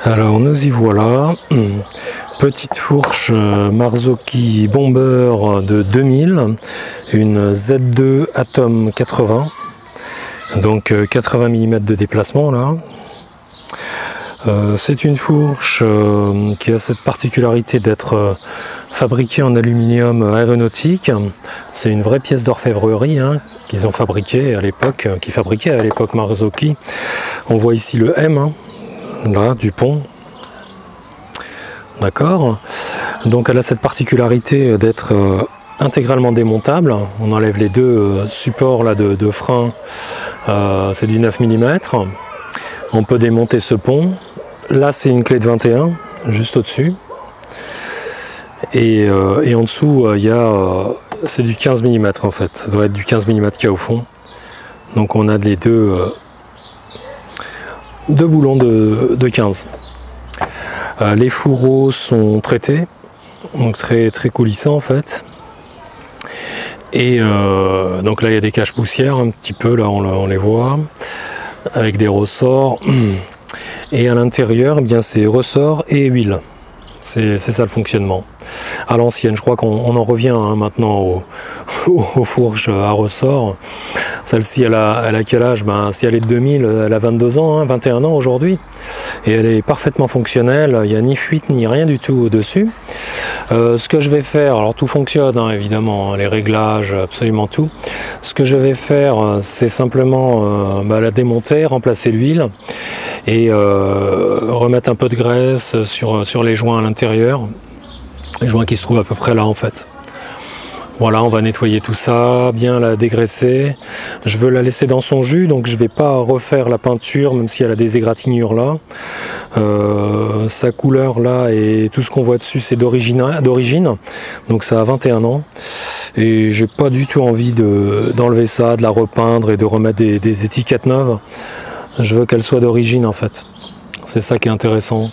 Alors nous y voilà. Petite fourche Marzocchi Bomber de 2000, une Z2 Atom 80, donc 80 mm de déplacement là. C'est une fourche qui a cette particularité d'être fabriquée en aluminium aéronautique. C'est une vraie pièce d'orfèvrerie qu'ils ont fabriquée à l'époque, qui fabriquait à l'époque Marzocchi. On voit ici le M, là, du pont. D'accord. Donc elle a cette particularité d'être intégralement démontable. On enlève les deux supports là, de frein, c'est du 9 mm. On peut démonter ce pont. Là c'est une clé de 21, juste au-dessus. Et en dessous, c'est du 15 mm en fait. Ça doit être du 15 mm qu'il y a au fond. Donc on a les deux boulons de 15. Les fourreaux sont traités, donc très coulissants en fait. Et donc là il y a des caches poussières un petit peu, là on les voit, avec des ressorts. Et à l'intérieur, eh bien c'est ressorts et huile. C'est ça le fonctionnement. À l'ancienne, je crois qu'on en revient maintenant aux fourches à ressort. Celle-ci, elle a quel âge? Si elle est de 2000, elle a 22 ans, 21 ans aujourd'hui. Et elle est parfaitement fonctionnelle, il n'y a ni fuite ni rien du tout au-dessus. Ce que je vais faire, alors tout fonctionne évidemment, les réglages, absolument tout. Ce que je vais faire, c'est simplement la démonter, remplacer l'huile et remettre un peu de graisse sur les joints à l'intérieur. Les joints qui se trouvent à peu près là en fait. Voilà, on va nettoyer tout ça, bien la dégraisser. Je veux la laisser dans son jus, donc je ne vais pas refaire la peinture, même si elle a des égratignures là. Sa couleur là et tout ce qu'on voit dessus, c'est d'origine. Donc ça a 21 ans. Et j'ai pas du tout envie d'enlever ça, de la repeindre et de remettre des étiquettes neuves. Je veux qu'elle soit d'origine en fait. C'est ça qui est intéressant.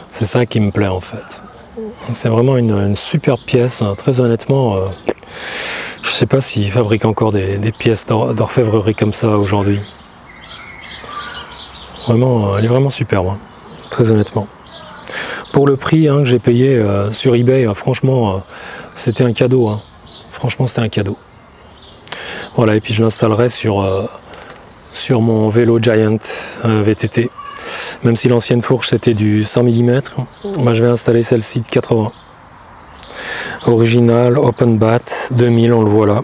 C'est ça qui me plaît en fait. C'est vraiment une superbe pièce, très honnêtement. Je sais pas s'ils fabriquent encore des pièces d'orfèvrerie comme ça aujourd'hui. Vraiment, elle est vraiment superbe, très honnêtement. Pour le prix que j'ai payé sur eBay, franchement, c'était un cadeau. Franchement, c'était un cadeau. Voilà, et puis je l'installerai sur mon vélo Giant VTT. Même si l'ancienne fourche c'était du 100 mm, moi je vais installer celle-ci de 80. Original Open Bat 2000, on le voit là.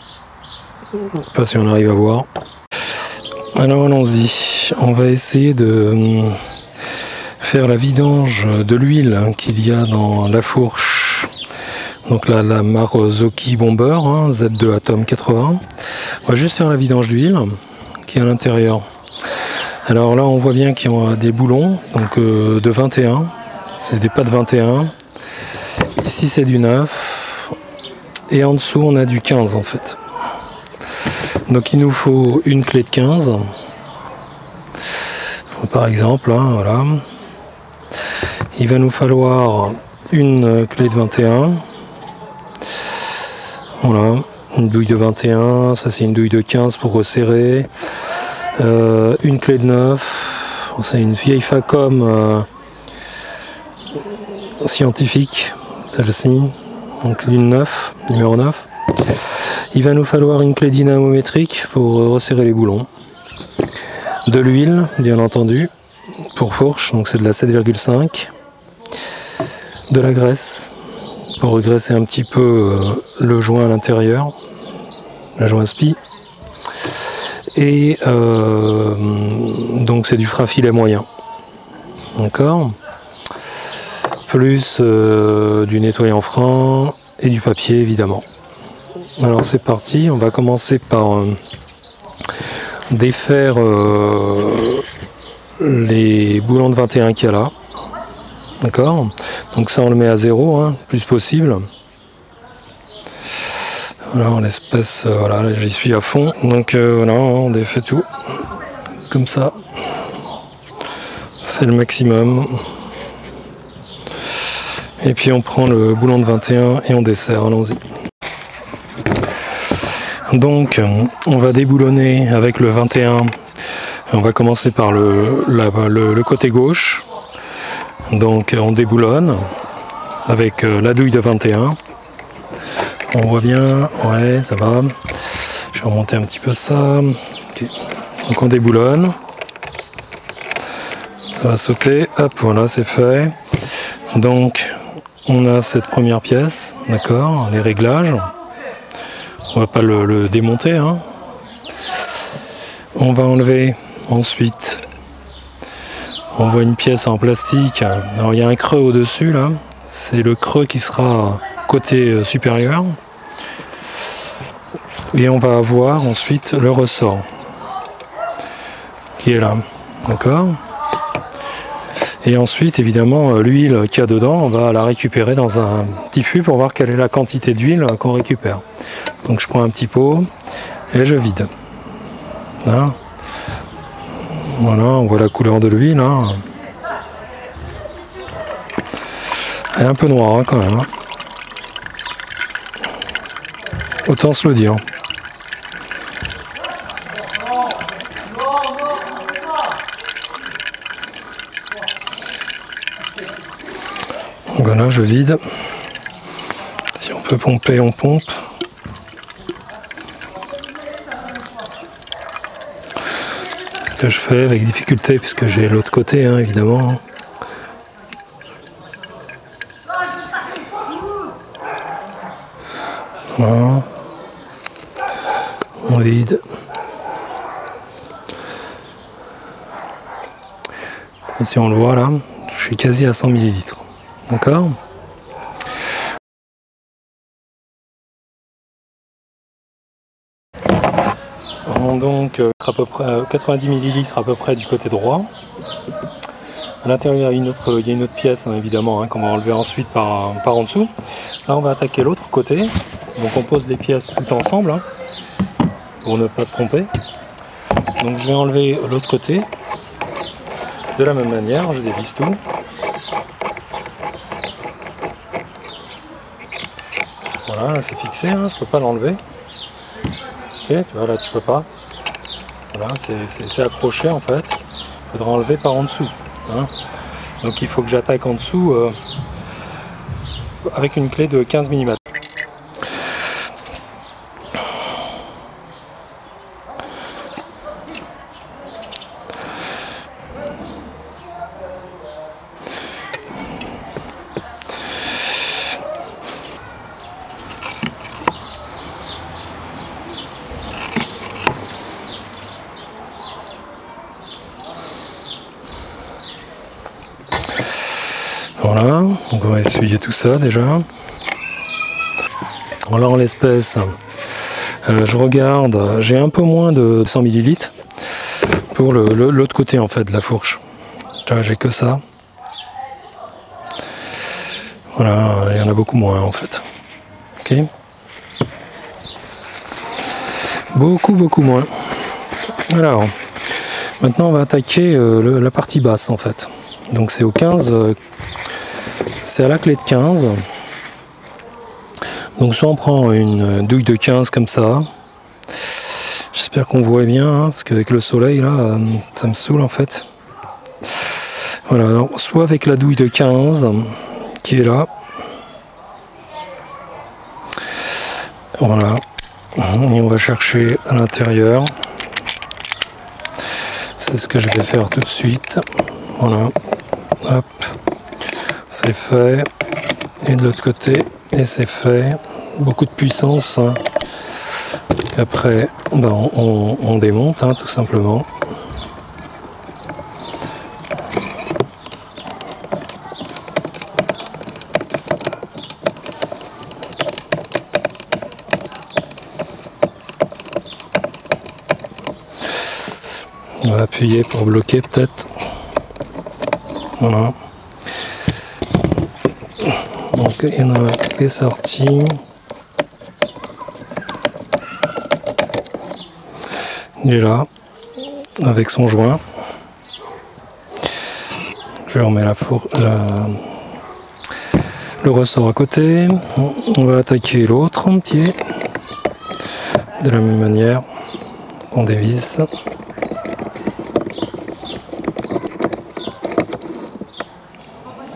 Je ne sais pas si on arrive à voir. Alors allons-y, on va essayer de faire la vidange de l'huile qu'il y a dans la fourche. Donc là, la Marzocchi Bomber, Z2 Atom 80. On va juste faire la vidange d'huile qui est à l'intérieur. Alors là on voit bien qu'il y a des boulons donc de 21, c'est des pas de 21, ici c'est du 9 et en dessous on a du 15 en fait. Donc il nous faut une clé de 15 par exemple, voilà. Il va nous falloir une clé de 21, voilà, une douille de 21, ça c'est une douille de 15 pour resserrer. Une clé de 9, c'est une vieille Facom scientifique, celle-ci, donc une 9, numéro 9. Il va nous falloir une clé dynamométrique pour resserrer les boulons. De l'huile, bien entendu, pour fourche, donc c'est de la 7,5. De la graisse, pour graisser un petit peu le joint à l'intérieur, la joint spi. Et donc c'est du frein filet moyen, d'accord, plus du nettoyant frein et du papier évidemment. Alors c'est parti, on va commencer par défaire les boulons de 21 qu'il y a là, d'accord. Donc ça on le met à 0, le plus possible. Voilà, en l'espèce, voilà, là, j'y suis à fond. Donc voilà, on défait tout. Comme ça. C'est le maximum. Et puis on prend le boulon de 21 et on dessert, allons-y. Donc on va déboulonner avec le 21 Et on va commencer par le côté gauche. Donc on déboulonne avec la douille de 21. On voit bien, ouais, ça va. Je vais remonter un petit peu ça. Okay. Donc on déboulonne. Ça va sauter. Hop, voilà, c'est fait. Donc on a cette première pièce, d'accord, les réglages. On va pas le démonter, hein. On va enlever ensuite. On voit une pièce en plastique. Alors il y a un creux au-dessus là. C'est le creux qui sera côté supérieur. Et on va avoir ensuite le ressort qui est là, d'accord. Et ensuite évidemment l'huile qu'il y a dedans, on va la récupérer dans un petit fût pour voir quelle est la quantité d'huile qu'on récupère. Donc je prends un petit pot et je vide. Hein, voilà, on voit la couleur de l'huile. Hein. Elle est un peu noire hein, quand même. Hein. Autant se le dire. Voilà, je vide. Si on peut pomper, on pompe. Ce que je fais avec difficulté puisque j'ai l'autre côté, hein, évidemment. Voilà. On vide. Et si on le voit là, je suis quasi à 100 ml. D'accord ? Donc à peu près 90 ml à peu près du côté droit. À l'intérieur il y a une autre pièce hein, évidemment hein, qu'on va enlever ensuite par en dessous. Là on va attaquer l'autre côté. Donc on pose les pièces tout ensemble hein, pour ne pas se tromper. Donc je vais enlever l'autre côté. De la même manière, je dévisse tout. Voilà, là c'est fixé, hein, je ne peux pas l'enlever. Ok, tu vois là tu peux pas. Voilà, c'est accroché en fait. Il faudra enlever par en dessous. Hein. Donc il faut que j'attaque en dessous avec une clé de 15 mm. Voilà, donc on va essuyer tout ça déjà. Alors en l'espèce, je regarde, j'ai un peu moins de 100 ml pour l'autre côté en fait de la fourche. J'ai que ça. Voilà, il y en a beaucoup moins en fait. Ok. Beaucoup moins. Alors, maintenant on va attaquer la partie basse en fait. Donc c'est au 15. C'est à la clé de 15. Donc soit on prend une douille de 15 comme ça. J'espère qu'on voit bien, hein, parce qu'avec le soleil là, ça me saoule en fait. Voilà, alors, soit avec la douille de 15 qui est là. Voilà. Et on va chercher à l'intérieur. C'est ce que je vais faire tout de suite. Voilà. Hop. C'est fait. Et de l'autre côté, et c'est fait. Beaucoup de puissance. Hein. Après, ben, on démonte, hein, tout simplement. On va appuyer pour bloquer peut-être. Voilà. Donc il y en a un qui est sorti. Il est là, avec son joint. Je remets le ressort à côté. On va attaquer l'autre pied. De la même manière, on dévisse.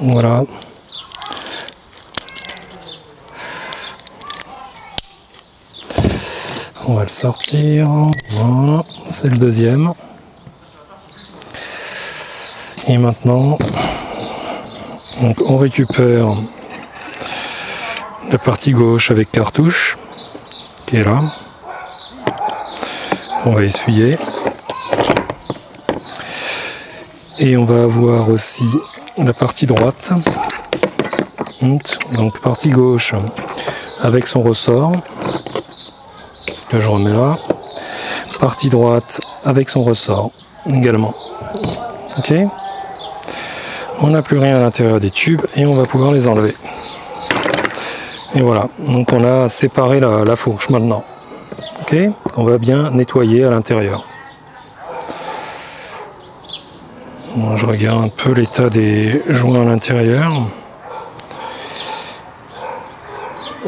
Voilà. On va le sortir. Voilà, c'est le deuxième. Et maintenant, donc on récupère la partie gauche avec cartouche qui est là. On va essuyer. Et on va avoir aussi la partie droite. Donc partie gauche avec son ressort que je remets là. Partie droite avec son ressort également. Ok. On n'a plus rien à l'intérieur des tubes et on va pouvoir les enlever. Et voilà, donc on a séparé la fourche maintenant. Ok, on va bien nettoyer à l'intérieur. Je regarde un peu l'état des joints à l'intérieur.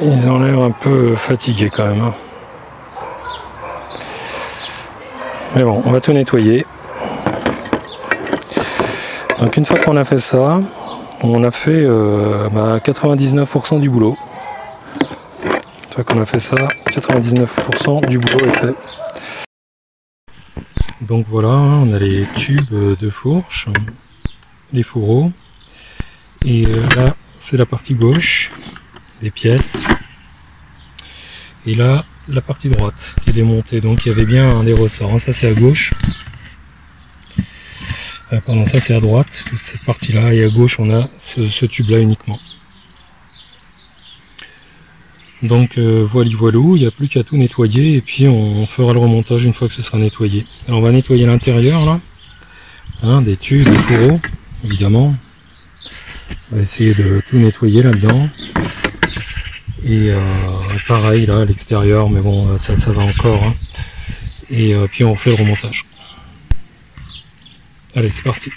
Ils ont l'air un peu fatigués quand même. Mais bon, on va tout nettoyer. Donc une fois qu'on a fait ça, on a fait 99% du boulot. Une fois qu'on a fait ça, 99% du boulot est fait. Donc voilà, on a les tubes de fourche, les fourreaux. Et là, c'est la partie gauche des pièces. Et là, la partie droite qui est démontée. Donc il y avait bien des ressorts. Ça c'est à gauche. Pardon, ça c'est à droite, toute cette partie-là. Et à gauche, on a ce tube-là uniquement. Donc voilou, il n'y a plus qu'à tout nettoyer. Et puis on fera le remontage une fois que ce sera nettoyé. Alors on va nettoyer l'intérieur là. Hein, des tubes, des fourreaux, évidemment. On va essayer de tout nettoyer là-dedans. Et pareil là à l'extérieur, mais bon ça va encore. Hein. Et puis on fait le remontage. Allez, c'est parti.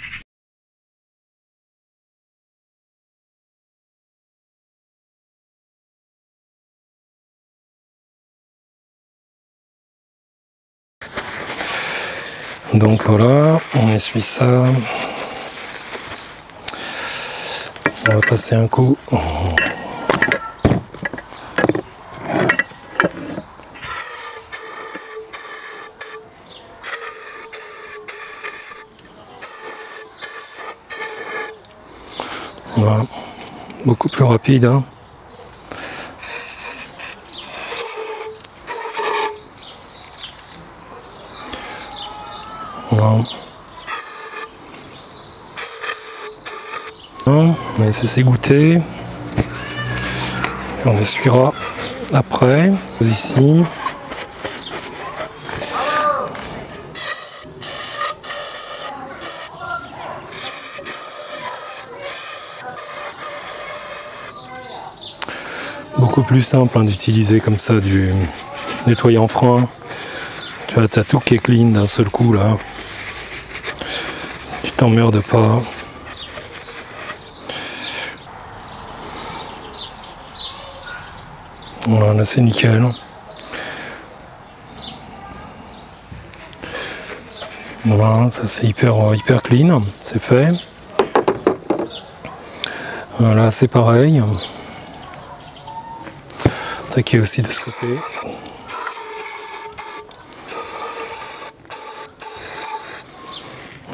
Donc voilà, on essuie ça. On va passer un coup. Voilà. Beaucoup plus rapide. Hein. Voilà. On va laisser s'égoutter. On essuiera après. Ici. Beaucoup plus simple hein, d'utiliser comme ça du nettoyant frein. Tu vois, t'as tout qui est clean d'un seul coup là. Tu t'emmerdes pas. Voilà, là c'est nickel. Voilà, ça c'est hyper clean, c'est fait. Voilà, c'est pareil. Attaquer aussi de ce côté.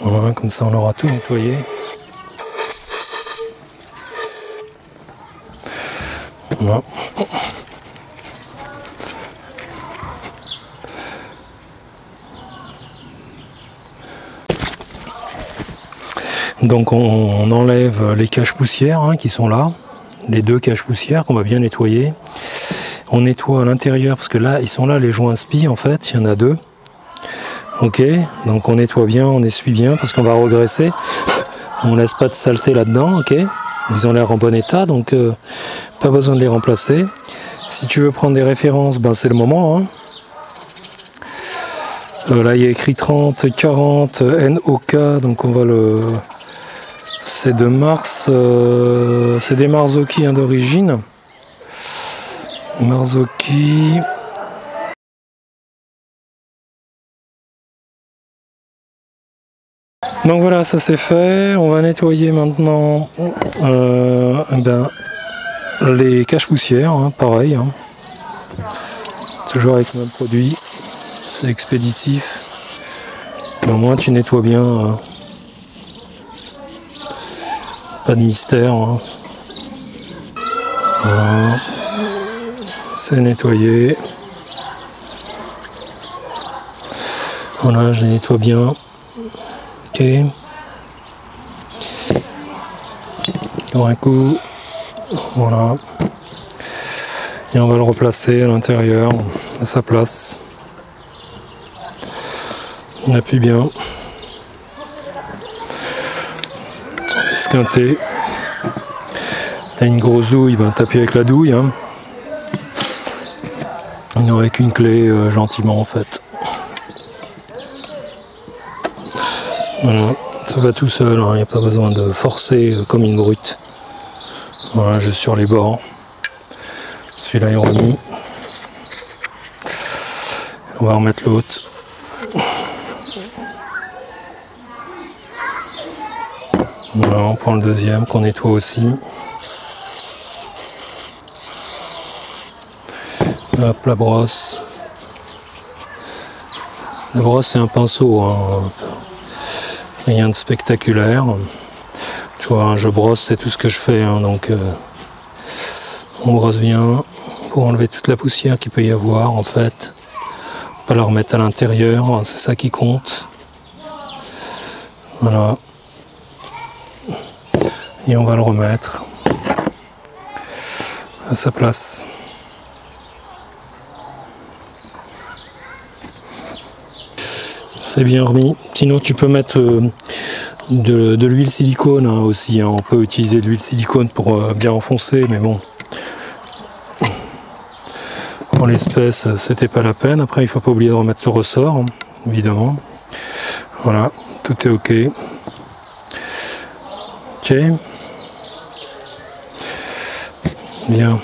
Voilà, comme ça on aura tout nettoyé. Voilà. Donc on enlève les caches-poussières hein, qui sont là, les deux caches-poussières qu'on va bien nettoyer. On nettoie à l'intérieur parce que là, ils sont là les joints spi en fait, il y en a deux. Ok, donc on nettoie bien, on essuie bien parce qu'on va regresser. On laisse pas de saleté là-dedans, ok. Ils ont l'air en bon état, donc pas besoin de les remplacer. Si tu veux prendre des références, ben c'est le moment. Hein. Là, il y a écrit 30, 40, NOK, donc on va le... C'est de Mars, c'est des Marzocchi hein, d'origine. Marzocchi. Donc voilà, ça c'est fait. On va nettoyer maintenant les caches-poussières, hein, pareil. Hein. Toujours avec le même produit. C'est expéditif. Mais au moins tu nettoies bien. Pas de mystère. Hein. Voilà. C'est nettoyé. Voilà, je les nettoie bien. Ok. Encore un coup. Voilà. Et on va le replacer à l'intérieur, à sa place. On appuie bien. Esquinté. T'as une grosse douille, ben t'appuies avec la douille. Hein. Non, avec une clé, gentiment en fait. Voilà, ça va tout seul, il n'y a pas besoin de forcer comme une brute. Voilà, juste sur les bords. Celui-là est remis. On va remettre l'autre. Voilà, on prend le deuxième qu'on nettoie aussi. Hop, la brosse. La brosse, c'est un pinceau. Hein. Rien de spectaculaire. Tu vois, je brosse, c'est tout ce que je fais. Hein, donc, on brosse bien pour enlever toute la poussière qu'il peut y avoir, en fait. Pas la remettre à l'intérieur, c'est ça qui compte. Voilà. Et on va le remettre à sa place. C'est bien remis. Sinon, tu peux mettre de l'huile silicone hein, aussi. Hein. On peut utiliser de l'huile silicone pour bien enfoncer, mais bon. En l'espèce, c'était pas la peine. Après, il faut pas oublier de remettre ce ressort, hein, évidemment. Voilà, tout est ok. Ok. Bien.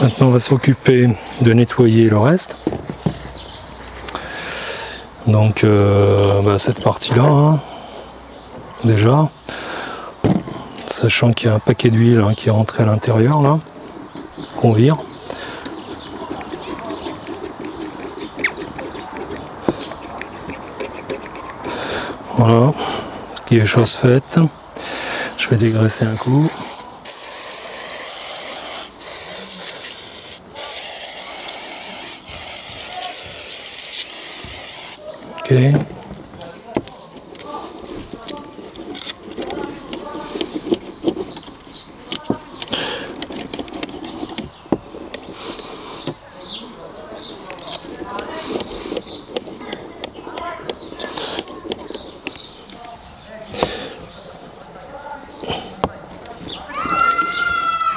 Maintenant, on va s'occuper de nettoyer le reste. Donc, cette partie-là, hein, déjà, sachant qu'il y a un paquet d'huile hein, qui est rentré à l'intérieur, là, qu'on vire. Voilà, qui est chose faite. Je vais dégraisser un coup. Ok.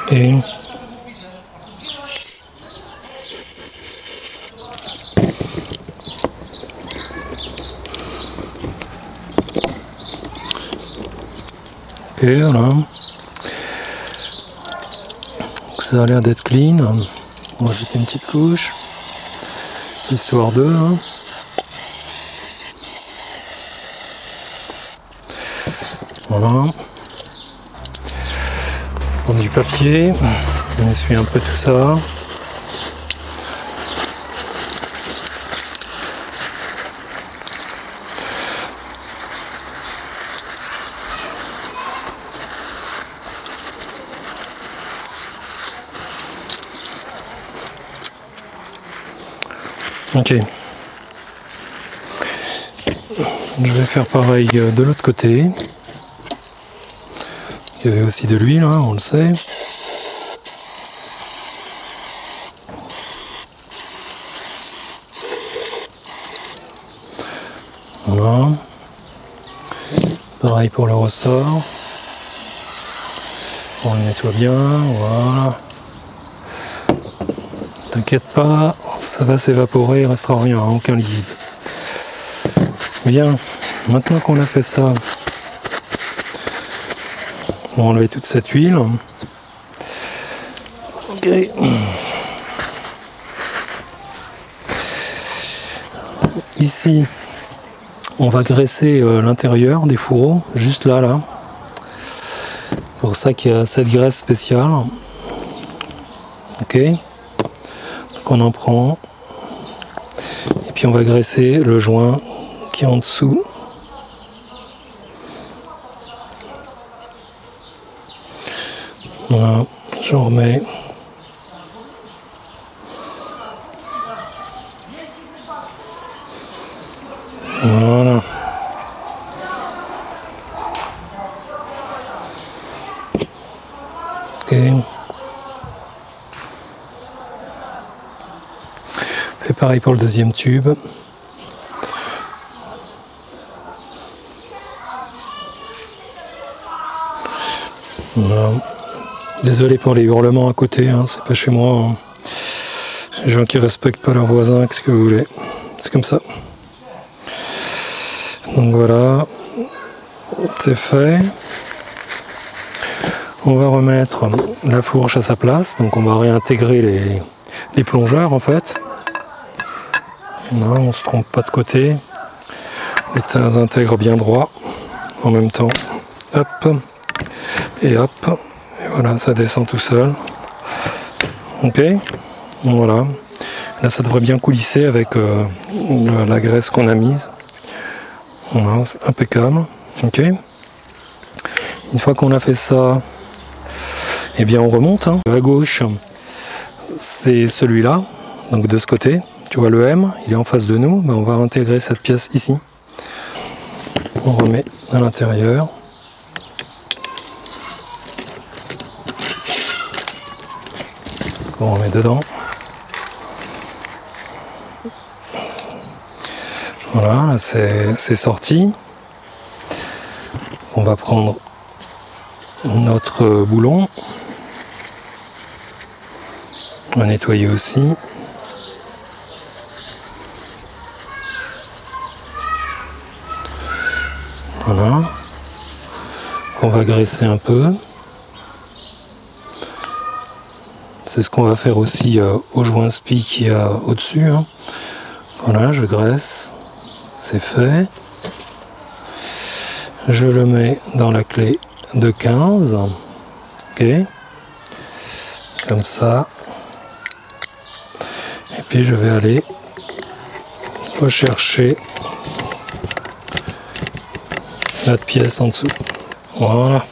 Et ok, voilà. Ça a l'air d'être clean. On va jeter une petite couche, histoire de. Hein. Voilà. On prend du papier, on essuie un peu tout ça. Ok. Je vais faire pareil de l'autre côté. Il y avait aussi de l'huile, hein, on le sait. Voilà. Pareil pour le ressort. On le nettoie bien, voilà. T'inquiète pas, ça va s'évaporer, il ne restera rien, aucun liquide. Bien, maintenant qu'on a fait ça, on va enlever toute cette huile. Ok. Ici, on va graisser l'intérieur des fourreaux, juste là. Pour ça qu'il y a cette graisse spéciale. Ok. Donc on en prend. Et puis on va graisser le joint qui est en dessous. Voilà, j'en remets. Voilà. Ok. Fais pareil pour le deuxième tube. Voilà. Désolé pour les hurlements à côté, hein, c'est pas chez moi. Hein. Les gens qui respectent pas leurs voisins, qu'est-ce que vous voulez? C'est comme ça. Donc voilà, c'est fait. On va remettre la fourche à sa place, donc on va réintégrer les plongeurs en fait. Là, on se trompe pas de côté. Les intègre bien droit en même temps. Hop, et hop. Et voilà, ça descend tout seul. Ok, voilà. Là, ça devrait bien coulisser avec la graisse qu'on a mise. Voilà, c'est impeccable. Ok. Une fois qu'on a fait ça, eh bien on remonte. Hein. À gauche, c'est celui-là. Donc de ce côté, tu vois le M, il est en face de nous. Ben, on va intégrer cette pièce ici. On remet à l'intérieur. On remet dedans. Voilà, là c'est sorti. On va prendre notre boulon. On va nettoyer aussi. Voilà. On va graisser un peu. C'est ce qu'on va faire aussi au joint spi qui a au-dessus. Hein. Voilà, je graisse. C'est fait. Je le mets dans la clé de 15. Ok. Comme ça. Et puis je vais aller rechercher notre pièce en dessous. Voilà.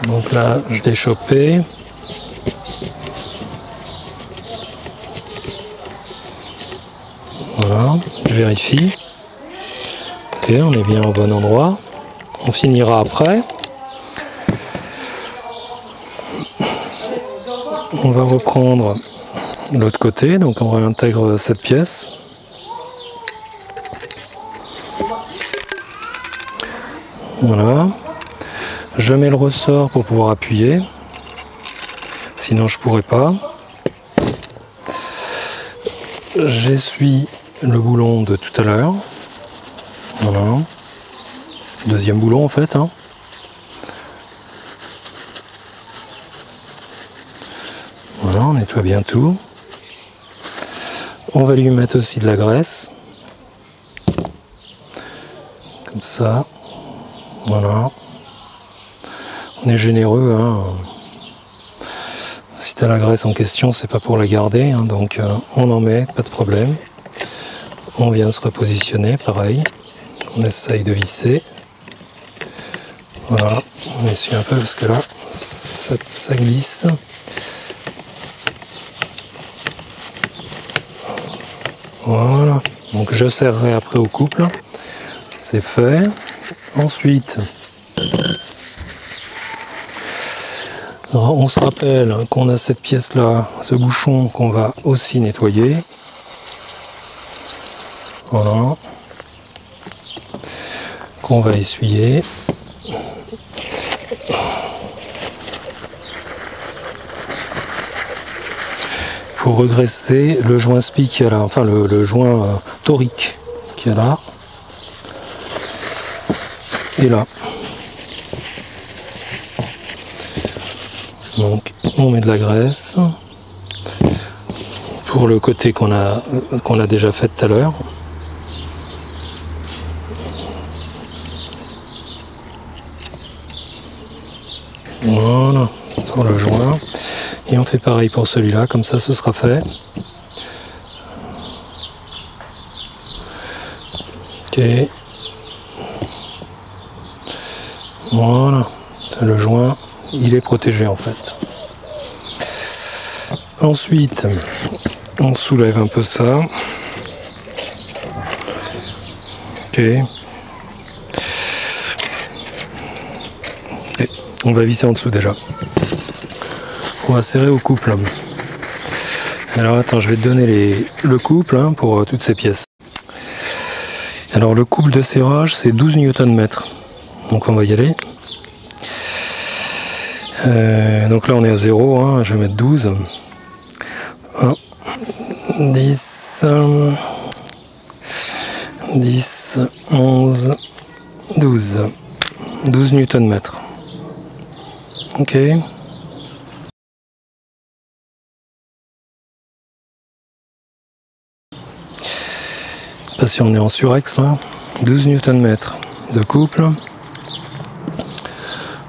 Donc là, je l'ai chopé. Voilà, je vérifie. Ok, on est bien au bon endroit. On finira après. On va reprendre l'autre côté, donc on réintègre cette pièce. Voilà. Je mets le ressort pour pouvoir appuyer. Sinon je pourrais pas. J'essuie le boulon de tout à l'heure. Voilà. Deuxième boulon en fait. Hein. Voilà, on nettoie bien tout. On va lui mettre aussi de la graisse. Comme ça. Voilà. On est généreux. Hein. Si tu as la graisse en question, c'est pas pour la garder. Hein, donc on en met, pas de problème. On vient se repositionner, pareil. On essaye de visser. Voilà. On essuie un peu parce que là, ça glisse. Voilà. Donc je serrerai après au couple. C'est fait. Ensuite, on se rappelle qu'on a cette pièce-là, ce bouchon qu'on va aussi nettoyer. Voilà. Qu'on va essuyer. Pour redresser le joint spi qui est là, enfin le joint torique qui est là. Et là. Donc on met de la graisse pour le côté qu'on a déjà fait tout à l'heure. Voilà, pour le joint. Et on fait pareil pour celui-là, comme ça ce sera fait. Ok. Voilà, le joint, il est protégé en fait. Ensuite, on soulève un peu ça. Ok. Et on va visser en dessous déjà. On va serrer au couple. Alors attends, je vais te donner le couple hein, pour toutes ces pièces. Alors le couple de serrage, c'est 12 Nm. Donc on va y aller. Donc là on est à 0, hein, je vais mettre 12. 1, 10, 10, 11, 12. 12 Nm. Ok. Je sais pas si on est en surex là. 12 Nm de couple.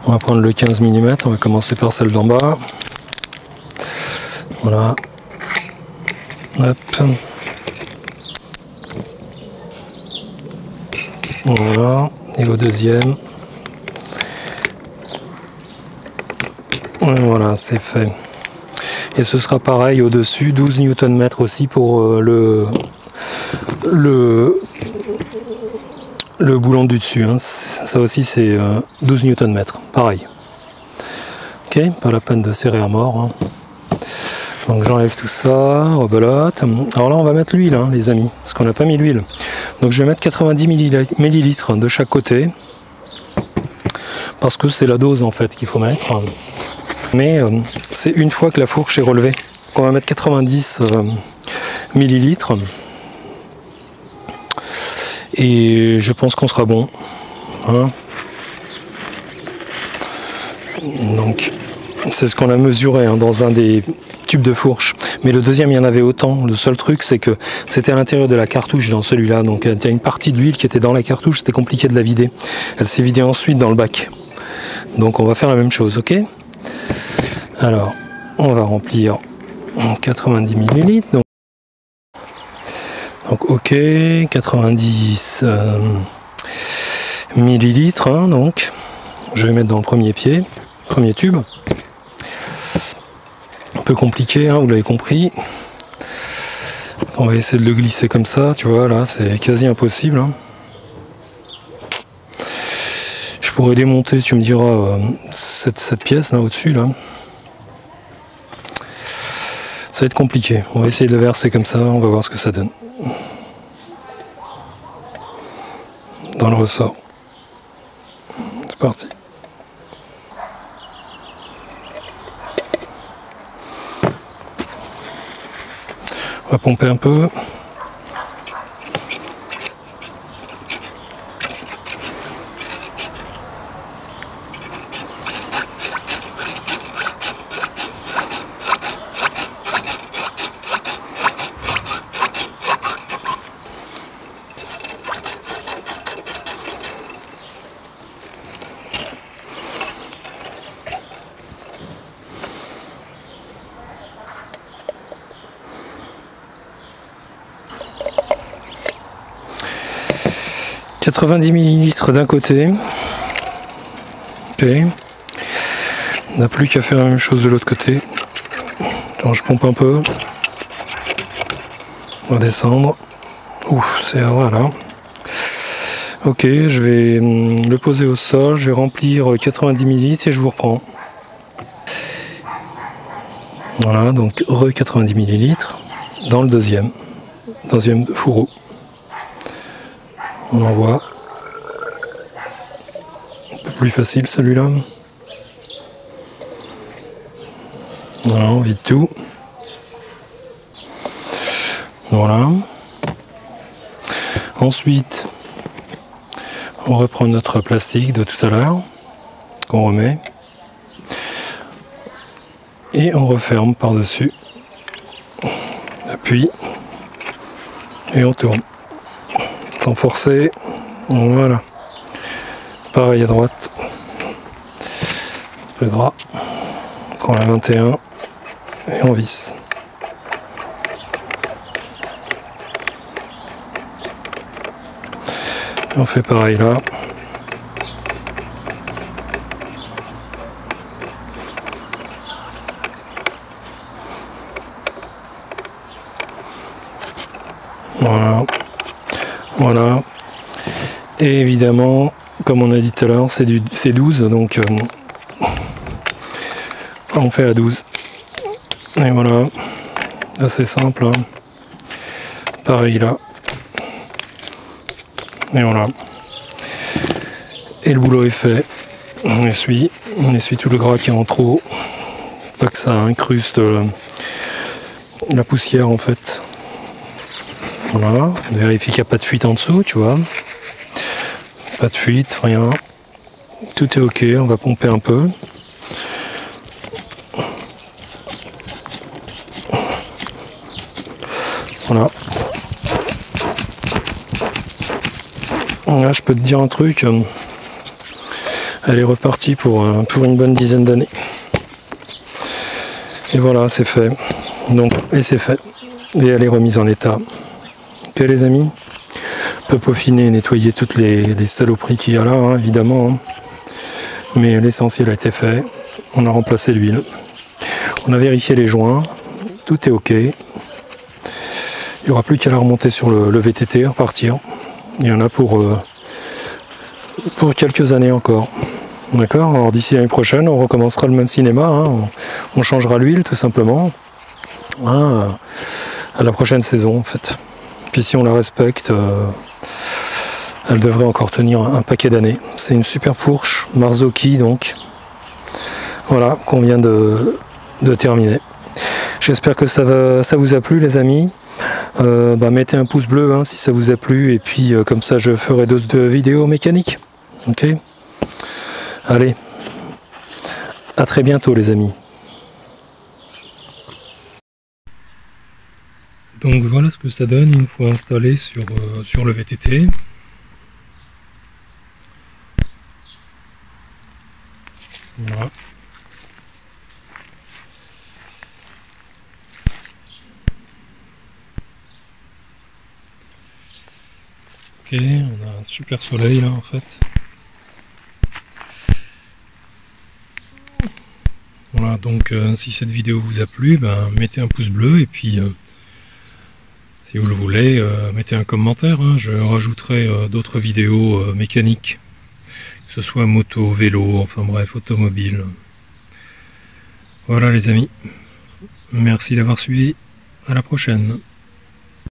On va prendre le 15 mm, on va commencer par celle d'en bas. Voilà. Hop. Voilà. Et au deuxième. Et voilà, c'est fait. Et ce sera pareil au-dessus, 12 Nm aussi pour le boulon du dessus. Hein. Ça aussi c'est 12 Nm, pareil. Ok, pas la peine de serrer à mort. Hein. Donc j'enlève tout ça, rebelote. Alors là on va mettre l'huile hein, les amis, parce qu'on n'a pas mis l'huile. Donc je vais mettre 90 ml de chaque côté. Parce que c'est la dose en fait qu'il faut mettre. Mais c'est une fois que la fourche est relevée. Donc on va mettre 90 ml. Et je pense qu'on sera bon. Hein. Donc c'est ce qu'on a mesuré hein, dans un des tubes de fourche. Mais le deuxième il y en avait autant. Le seul truc c'est que c'était à l'intérieur de la cartouche dans celui-là. Donc il y a une partie d'huile qui était dans la cartouche, c'était compliqué de la vider. Elle s'est vidée ensuite dans le bac. Donc on va faire la même chose, ok? Alors on va remplir 90 ml. Donc ok, 90 millilitres, hein, donc je vais mettre dans le premier pied, premier tube. Un peu compliqué, hein, vous l'avez compris. On va essayer de le glisser comme ça, tu vois, là c'est quasi impossible. Hein. Je pourrais démonter, tu me diras, cette pièce là au-dessus là. Ça va être compliqué. On va essayer de le verser comme ça, on va voir ce que ça donne. Dans le ressort. C'est parti. On va pomper un peu. « 90 ml d'un côté. Ok. On n'a plus qu'à faire la même chose de l'autre côté. Attends, je pompe un peu. On va descendre. Ouf, c'est voilà. Ok, je vais le poser au sol. Je vais remplir 90 ml et je vous reprends. Voilà, donc 90 ml dans le deuxième fourreau. On envoie. Un peu plus facile celui-là. Voilà, on vide tout. Voilà. Ensuite, on reprend notre plastique de tout à l'heure, qu'on remet. Et on referme par-dessus. Appuie. Et on tourne. Sans forcer, voilà. Pareil à droite. peu gras. On prend la 21 et on visse. Et on fait pareil là. Voilà. Voilà. Et évidemment, comme on a dit tout à l'heure, c'est 12, donc on fait à 12. Et voilà, assez simple. Hein. Pareil là. Et voilà. Et le boulot est fait. On essuie tout le gras qui est en trop. Pas que ça incruste la poussière en fait. Voilà, on vérifie qu'il n'y a pas de fuite en dessous, tu vois. Pas de fuite, rien. Tout est ok, on va pomper un peu. Voilà. Là, je peux te dire un truc. Elle est repartie pour une bonne dizaine d'années. Et voilà, c'est fait. Donc, et c'est fait. Et elle est remise en état. Ok les amis, on peut peaufiner et nettoyer toutes les saloperies qu'il y a là, hein, évidemment. Hein. Mais l'essentiel a été fait. On a remplacé l'huile. On a vérifié les joints. Tout est ok. Il n'y aura plus qu'à la remonter sur le VTT, repartir. Il y en a pour quelques années encore. D'accord. Alors d'ici l'année prochaine, on recommencera le même cinéma. Hein. On changera l'huile tout simplement. Hein, à la prochaine saison en fait. Puis si on la respecte, elle devrait encore tenir un paquet d'années. C'est une super fourche, Marzocchi donc. Voilà, qu'on vient de terminer. J'espère que ça vous a plu les amis. Mettez un pouce bleu hein, si ça vous a plu. Et puis comme ça je ferai d'autres vidéos mécaniques. Ok. Allez. À très bientôt les amis. Donc voilà ce que ça donne une fois installé sur le VTT. Voilà. Ok, on a un super soleil là en fait. Voilà, donc si cette vidéo vous a plu, mettez un pouce bleu et puis si vous le voulez, mettez un commentaire, hein. Je rajouterai d'autres vidéos mécaniques, que ce soit moto, vélo, enfin bref, automobile. Voilà les amis, merci d'avoir suivi, à la prochaine.